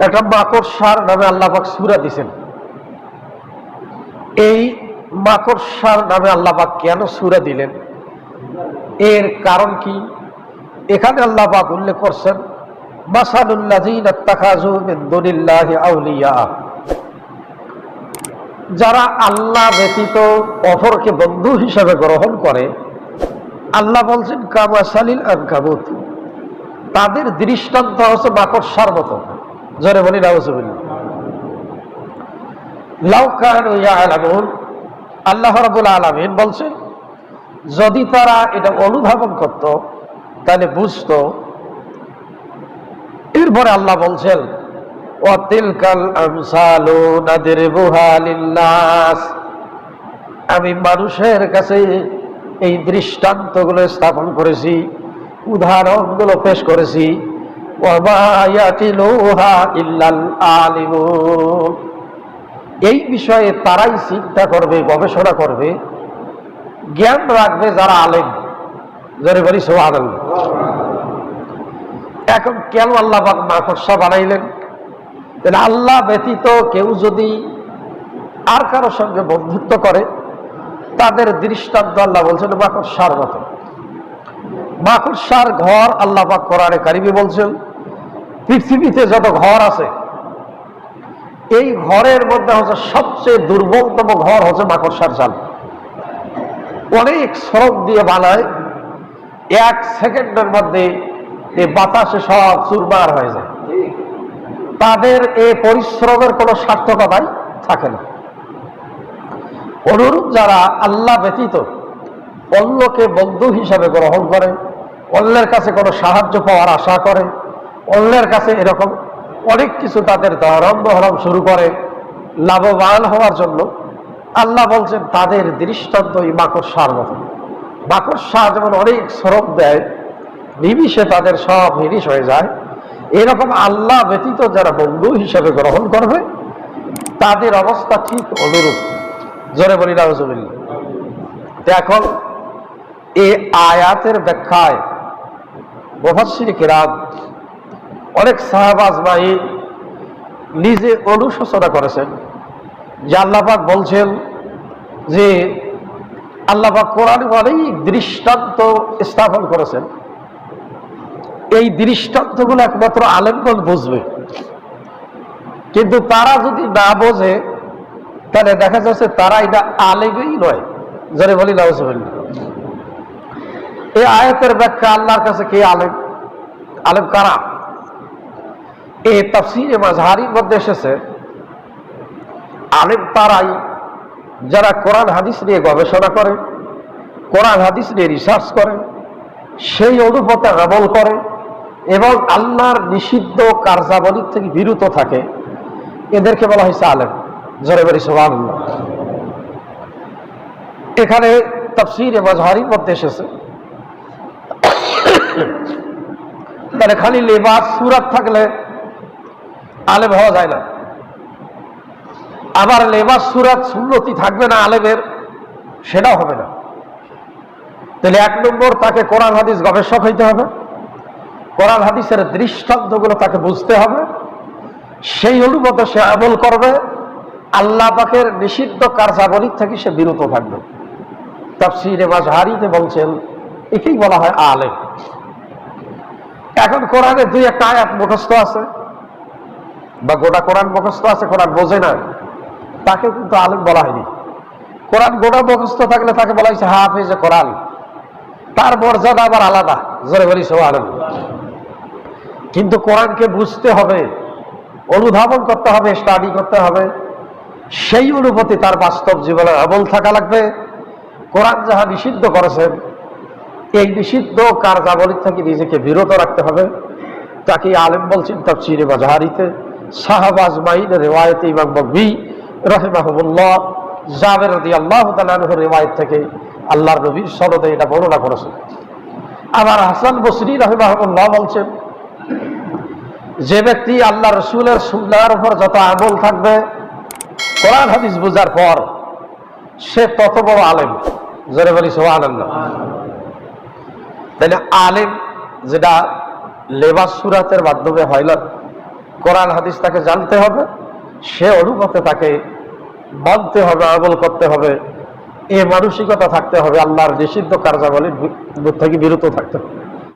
একটা মাকড়সার নামে আল্লাহ পাক সূরা দিয়েছেন। এই মাকড়সার নামে আল্লাহ পাক কেন সূরা দিলেন, এর কারণ কি? এখানে আল্লাহ পাক উল্লেখ করছেন মাসালুল্লাযীনা ইত্তাখাযু মিন দুনিল্লাহি আউলিয়া, যারা আল্লাহ ব্যতীত অপরকে বন্ধু হিসাবে গ্রহণ করে, আল্লাহ বলছেন কামাসালিল আনকাবুত, তাদের দৃষ্টান্ত হচ্ছে মাকড়সার মতো। জোরে বলি নাউযুবিল্লাহ। লাউ কানু ইয়ালামুন, আল্লাহ রাব্বুল আলামিন বলছেন যদি তারা এটা অনুধাবন করত তাহলে বুঝতো। এরপরে আল্লাহ বলছেন ওয়া তিলকাল আমসালু নাদরিবুহা লিন্নাস, আমি মানুষের কাছে এই দৃষ্টান্তগুলো স্থাপন করেছি, উদাহরণগুলো পেশ করেছি। ওয়া মা ইয়াতিলুহা ইল্লাল আলিমুন, এই বিষয়ে তারাই চিন্তা করবে, গবেষণা করবে, জ্ঞান রাখবে যারা আলেম। যারা বলি সুবহানাল্লাহ। এখন কেন আল্লাহ পাক মাকড়সা বানাইলেন? তাহলে আল্লাহ ব্যতীত কেউ যদি আর কারোর সঙ্গে বন্ধুত্ব করে, তাদের দৃষ্টান্ত আল্লাহ বলছেন মাকড়সার মতো। মাকড়সার ঘর আল্লাহ পাক কোরআনে কারিমে বলছেন পৃথিবীতে যত ঘর আছে, এই ঘরের মধ্যে হচ্ছে সবচেয়ে দুর্বলতম ঘর হচ্ছে মাকড়সার জাল। অনেক শ্রম দিয়ে বানায়, 1 সেকেন্ডের মধ্যে এই বাতাসে সব চুরমার হয়ে যায়। তাদের এই পরিশ্রমের কোনো সার্থকতাই থাকে না। অনুরূপ যারা আল্লাহ ব্যতীত অন্যকে বন্ধু হিসাবে গ্রহণ করে, অন্যের কাছে কোনো সাহায্য পাওয়ার আশা করে, অন্যের কাছে এরকম অনেক কিছু তাদের ধরম বহরম শুরু করে লাভবান হওয়ার জন্য, আল্লাহ বলছেন তাদের দৃষ্টান্ত এই মাকড়সার মতো। মাকড়সা যেমন অনেক শ্রম দেয়, নিমিষে তাদের সব নিরিশ হয়ে যায়, এরকম আল্লাহ ব্যতীত যারা বন্ধু হিসাবে গ্রহণ করবে তাদের অবস্থা ঠিক অনুরূপ। জোরে বলি নাউযুবিল্লাহ। এখন এই আয়াতের ব্যাখ্যায় মুফাসসির কিরাম, অনেক সাহাবা আজমাইন নিজে অনুশোচনা করেছেন যে আল্লাহ পাক বলছেন যে আল্লাহ পাক কোরআনে অনেক দৃষ্টান্ত স্থাপন করেছেন, এই দৃষ্টান্তগুলো একমাত্র আলেমগণ বুঝবে। কিন্তু তারা যদি না বোঝে তাহলে দেখা যাচ্ছে তারা এটা আলেমই নয়। যারা বলি নাউযুবিল্লাহ। এই আয়াতের ব্যাখ্যা আল্লাহর কাছে কে আলেম? আলেম কারা? এই তাফসীরে মাযহারির মধ্যে এসেছে আলেম তারাই যারা কোরআন হাদিস নিয়ে গবেষণা করে, কোরআন হাদিস নিয়ে রিসার্চ করে, সেই অনুপাতে আমল করে এবং আল্লাহর নিষিদ্ধ কার্যাবলী থেকে বিরত থাকে, এদেরকে বলা হয়েছে আলেম। জোরে বলি সুবহানাল্লাহ। এখানে তাফসীরে মাযহারির মধ্যে এসেছে তাহলে খালি লেবাস সুরাত থাকলে আলেম হওয়া যায় না, আবার লেবাস সুরাত সুন্নতি থাকবে না আলেমের, সেটাও হবে না। তাহলে 1 নম্বর তাকে কোরআন হাদিস গবেষক হইতে হবে, কোরআন হাদিসের দৃষ্টান্তগুলো তাকে বুঝতে হবে, সেই অনুপাতে সে আমল করবে, আল্লাহ পাকের নিষিদ্ধ কার্যাবলী থেকে সে বিরত থাকবে। তাফসীরে মাযহারিতে বলছেন একেই বলা হয় আলেম। এখন কোরআনে 2-1 আয়াত মুখস্থ আছে বা গোটা কোরআন মুখস্থ আছে, কোরআন বোঝে না, তাকে কিন্তু আলেম বলা হয়নি। কোরআন গোটা মুখস্থ থাকলে তাকে বলা হয়েছে হাফেজে কোরআন, তার মর্যাদা আবার আলাদা। জোরে বলি সুবহানাল্লাহ। কিন্তু কোরআনকে বুঝতে হবে, অনুধাবন করতে হবে, স্টাডি করতে হবে, সেই অনুভূতি তার বাস্তব জীবনে আমল থাকা লাগবে। কোরআন যাহা নিষিদ্ধ করেছেন এই নিষিদ্ধ কার্যাবলী থেকে নিজেকে বিরত রাখতে হবে, তাকে আলেম বলছেন। তাফসীরে মাযহারিতে সাহাবা আজমাইনের রিওয়ায়েতে ইমাম বগবী রাহিমাহুল্লাহ জাবের রাদিয়াল্লাহু তাআলা আনহুর রিওয়ায়েত থেকে আল্লাহর নবীর সনদে এটা বর্ণনা করেছেন। আবার হাসান বসরি রাহিমাহুল্লাহ বলছেন যে ব্যক্তি আল্লাহ রাসূলের সুন্নাহর উপর যত আমল থাকবে কোরআন হাদিস বুঝার পর, সে তত বড় আলেম। জোরে বলি সুবহানাল্লাহ। তাহলে আলেম যেটা লেবাস সুরাতের মাধ্যমে হয় না, কোরআন হাদিস তাকে জানতে হবে, সে অনুপাতে তাকে মানতে হবে, আমল করতে হবে, এ মানসিকতা থাকতে হবে, আল্লাহর নিষিদ্ধ কার্যাবলীর থেকে বিরত থাকতে হবে।